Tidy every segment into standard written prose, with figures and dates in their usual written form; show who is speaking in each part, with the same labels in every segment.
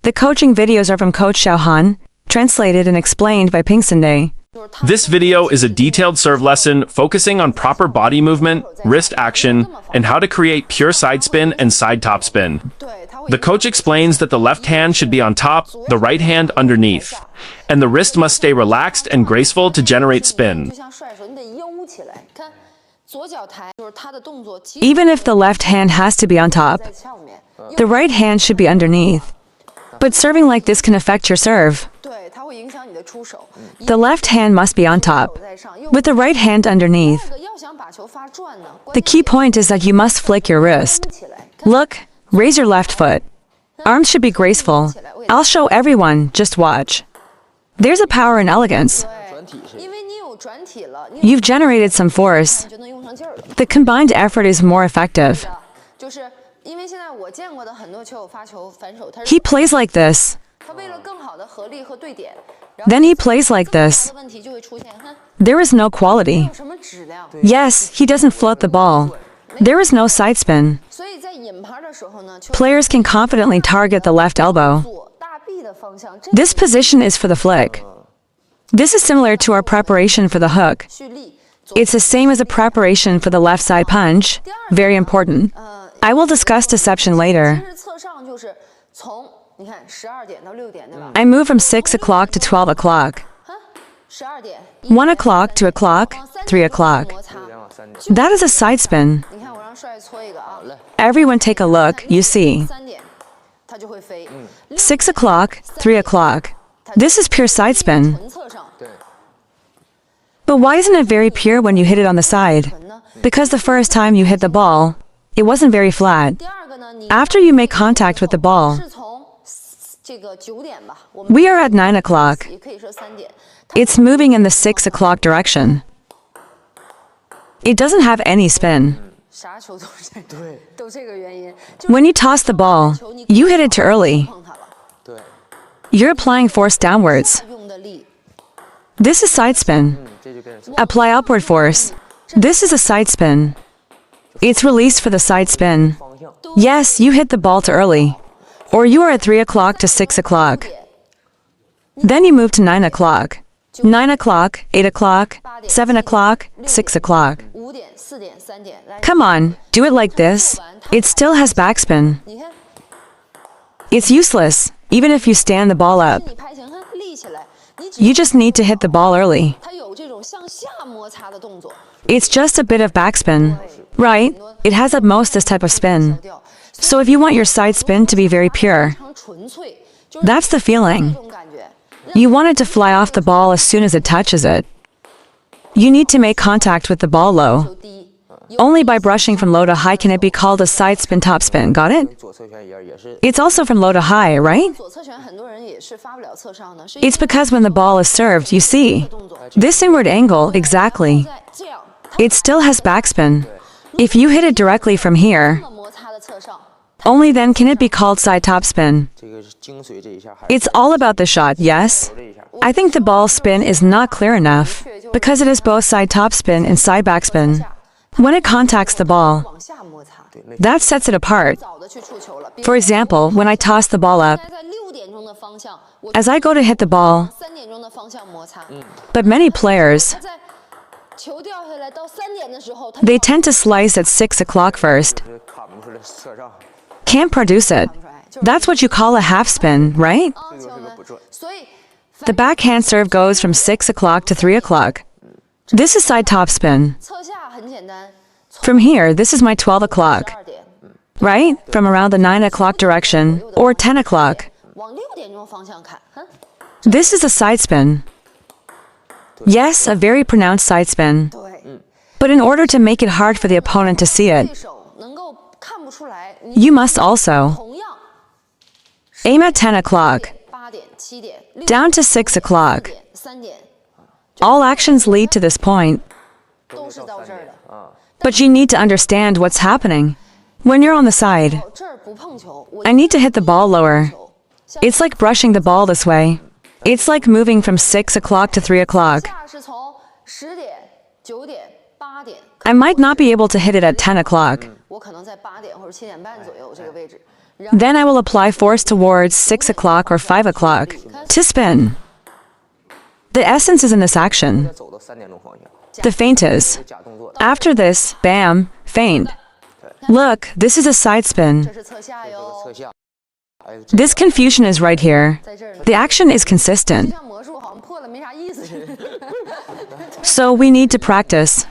Speaker 1: The coaching videos are from Coach XiaoHan, translated and explained by PingSunday.
Speaker 2: This video is a detailed serve lesson focusing on proper body movement, wrist action, and how to create pure side spin and side topspin. The coach explains that the left hand should be on top, the right hand underneath, and the wrist must stay relaxed and graceful to generate spin.
Speaker 1: Even if the left hand has to be on top, the right hand should be underneath. But serving like this can affect your serve. The left hand must be on top, with the right hand underneath. The key point is that you must flick your wrist. Look, raise your left foot. Arms should be graceful. I'll show everyone, just watch. There's a power and elegance. You've generated some force. The combined effort is more effective. He plays like this. Then he plays like this. There is no quality. Yes, he doesn't float the ball. There is no side spin. Players can confidently target the left elbow. This position is for the flick. This is similar to our preparation for the hook. It's the same as a preparation for the left side punch. Very important. I will discuss deception later. I move from 6 o'clock to 12 o'clock. 1 o'clock, 2 o'clock, 3 o'clock. That is a side spin. Everyone take a look, you see. 6 o'clock, 3 o'clock. This is pure side spin. But why isn't it very pure when you hit it on the side? Because the first time you hit the ball, it wasn't very flat. After you make contact with the ball, we are at 9 o'clock. It's moving in the 6 o'clock direction. It doesn't have any spin. When you toss the ball, you hit it too early. You're applying force downwards. This is side spin. Apply upward force. This is a side spin. It's released for the side spin. Yes, you hit the ball too early. Or you are at 3 o'clock to 6 o'clock. Then you move to 9 o'clock. 9 o'clock, 8 o'clock, 7 o'clock, 6 o'clock. Come on, do it like this. It still has backspin. It's useless, even if you stand the ball up. You just need to hit the ball early. It's just a bit of backspin. Right, it has at most this type of spin. So if you want your side spin to be very pure, that's the feeling. You want it to fly off the ball as soon as it touches it. You need to make contact with the ball low. Only by brushing from low to high can it be called a side spin top spin, got it? It's also from low to high, right? It's because when the ball is served, you see, this inward angle, exactly. It still has backspin. If you hit it directly from here, only then can it be called side topspin. It's all about the shot, yes? I think the ball spin is not clear enough, because it is both side topspin and side backspin. When it contacts the ball, that sets it apart. For example, when I toss the ball up, as I go to hit the ball, but many players, they tend to slice at 6 o'clock first. Can't produce it. That's what you call a half spin, right? The backhand serve goes from 6 o'clock to 3 o'clock. This is side topspin. From here, this is my 12 o'clock. Right? From around the 9 o'clock direction, or 10 o'clock. This is a side spin. Yes, a very pronounced side spin. But in order to make it hard for the opponent to see it, you must also aim at 10 o'clock, down to 6 o'clock. All actions lead to this point. But you need to understand what's happening. When you're on the side, I need to hit the ball lower. It's like brushing the ball this way. It's like moving from 6 o'clock to 3 o'clock. I might not be able to hit it at 10 o'clock. Then I will apply force towards 6 o'clock or 5 o'clock to spin. The essence is in this action. The feint is. After this, bam, feint. Look, this is a side spin. This confusion is right here. The action is consistent. So we need to practice.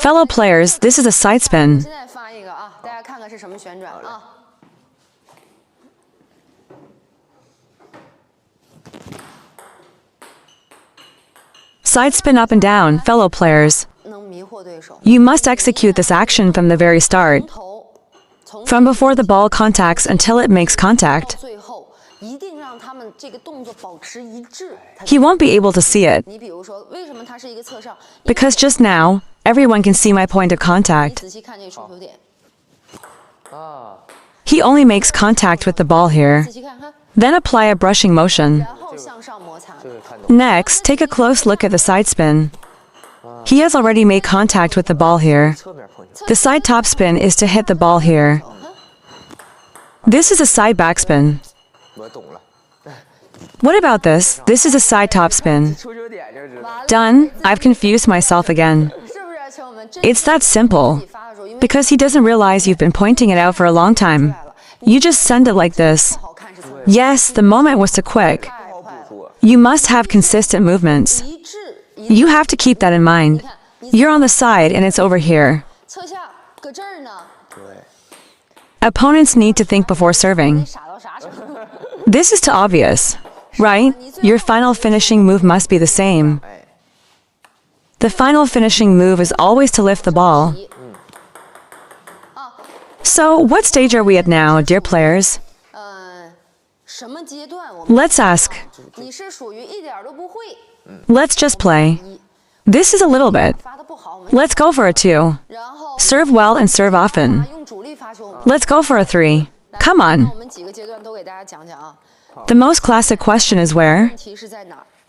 Speaker 1: Fellow players, this is a side spin. Side spin up and down, fellow players. You must execute this action from the very start. From before the ball contacts until it makes contact. He won't be able to see it. Because just now, everyone can see my point of contact. He only makes contact with the ball here. Then apply a brushing motion. Next, take a close look at the side spin. He has already made contact with the ball here. The side top spin is to hit the ball here. This is a side backspin. What about this? This is a side top spin. Done. I've confused myself again. It's that simple. Because he doesn't realize you've been pointing it out for a long time. You just send it like this. Yes, the moment was too quick. You must have consistent movements. You have to keep that in mind. You're on the side and it's over here. Opponents need to think before serving. This is too obvious, right? Your final finishing move must be the same. The final finishing move is always to lift the ball. So, what stage are we at now, dear players? Let's ask. Let's just play. This is a little bit. Let's go for a 2. Serve well and serve often. Let's go for a 3. Come on. The most classic question is where?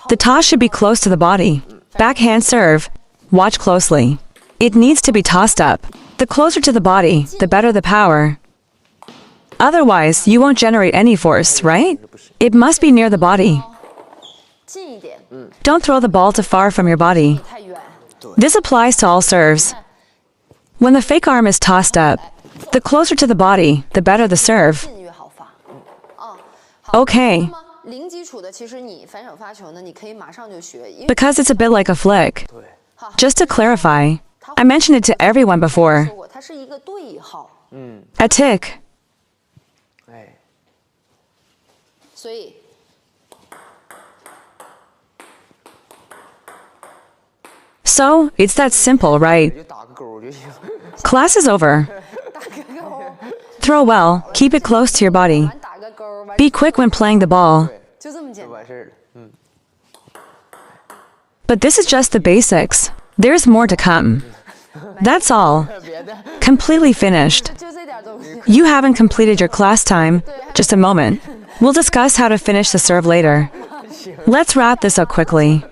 Speaker 1: The toss should be close to the body. Backhand serve. Watch closely. It needs to be tossed up. The closer to the body, the better the power. Otherwise, you won't generate any force, right? It must be near the body. Don't throw the ball too far from your body. This applies to all serves. When the fake arm is tossed up, the closer to the body, the better the serve. Okay. Because it's a bit like a flick. Just to clarify, I mentioned it to everyone before. A tick. So, it's that simple, right? Class is over. Throw well, keep it close to your body. Be quick when playing the ball. But this is just the basics. There's more to come. That's all. Completely finished. You haven't completed your class time. Just a moment. We'll discuss how to finish the serve later. Let's wrap this up quickly.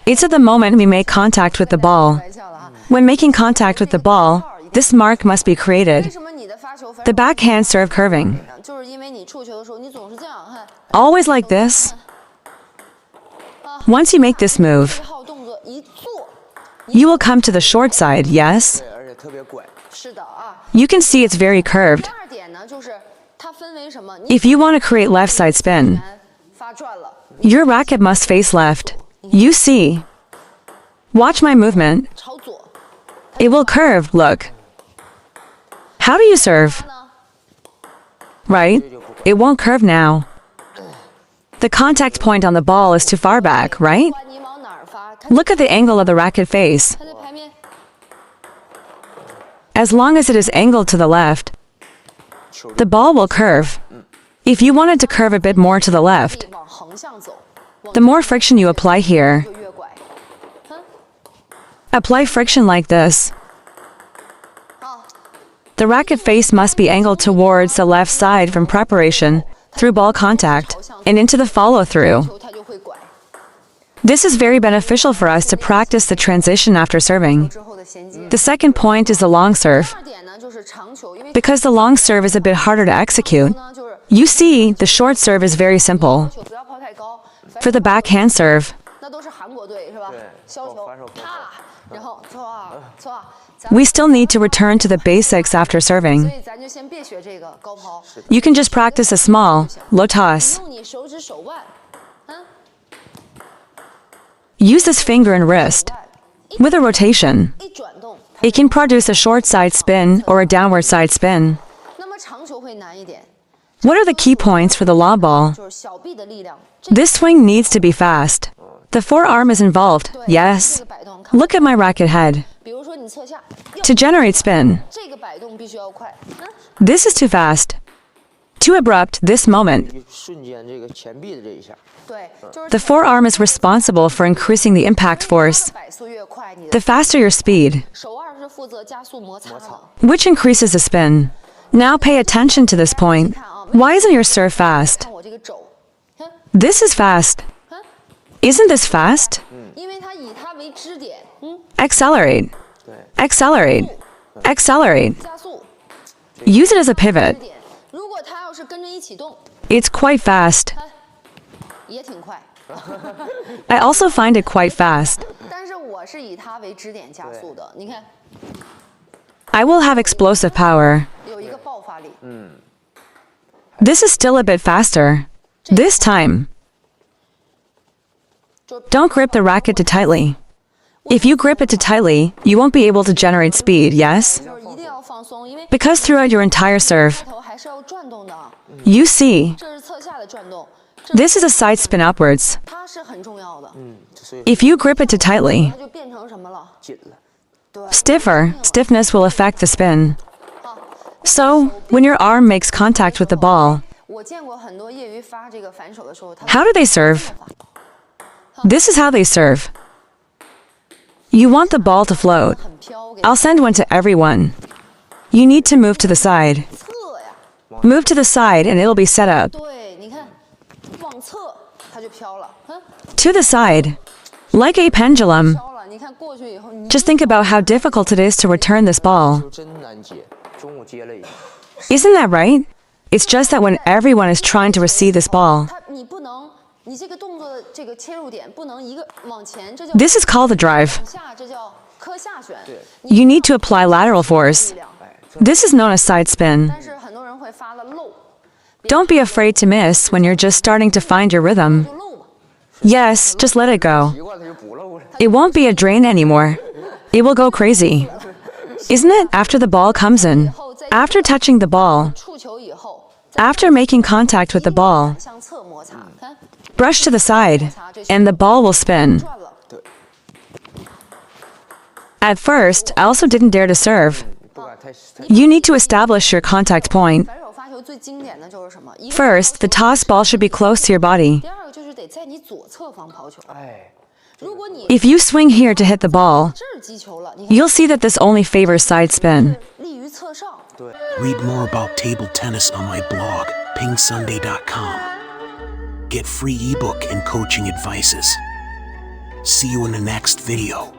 Speaker 1: It's at the moment we make contact with the ball. When making contact with the ball, this mark must be created. The backhand serve curving. Always like this. Once you make this move, you will come to the short side, yes? You can see it's very curved. If you want to create left side spin, your racket must face left. You see. Watch my movement. It will curve, look. How do you serve? Right? It won't curve now. The contact point on the ball is too far back, right? Look at the angle of the racket face. As long as it is angled to the left, the ball will curve. If you want it to curve a bit more to the left, the more friction you apply here, apply friction like this. The racket face must be angled towards the left side from preparation, through ball contact, and into the follow-through. This is very beneficial for us to practice the transition after serving. The second point is the long serve. Because the long serve is a bit harder to execute, you see, the short serve is very simple. For the backhand serve, we still need to return to the basics after serving. You can just practice a small, low toss. Use this finger and wrist. With a rotation, it can produce a short side spin or a downward side spin. What are the key points for the law ball? This swing needs to be fast. The forearm is involved, yes. Look at my racket head. To generate spin. This is too fast. Too abrupt this moment. The forearm is responsible for increasing the impact force. The faster your speed, which increases the spin. Now pay attention to this point. Why isn't your serve fast? This is fast. Isn't this fast? Accelerate. Accelerate. Accelerate. Use it as a pivot. It's quite fast. I also find it quite fast. I will have explosive power. This is still a bit faster. This time. Don't grip the racket too tightly. If you grip it too tightly, you won't be able to generate speed, yes? Because throughout your entire serve, you see, this is a side spin upwards. If you grip it too tightly, stiffness will affect the spin. So, when your arm makes contact with the ball, how do they serve? This is how they serve. You want the ball to float. I'll send one to everyone. You need to move to the side. Move to the side and it'll be set up. To the side. Like a pendulum. Just think about how difficult it is to return this ball. Isn't that right? It's just that when everyone is trying to receive this ball, this is called the drive. You need to apply lateral force. This is known as side spin. Don't be afraid to miss when you're just starting to find your rhythm. Yes, just let it go. It won't be a drain anymore. It will go crazy. Isn't it? After the ball comes in, after touching the ball, after making contact with the ball, brush to the side, and the ball will spin. At first, I also didn't dare to serve. You need to establish your contact point. First, the toss ball should be close to your body. If you swing here to hit the ball, you'll see that this only favors side spin.
Speaker 3: Read more about table tennis on my blog, PingSunday.com. Get free ebook and coaching advices. See you in the next video.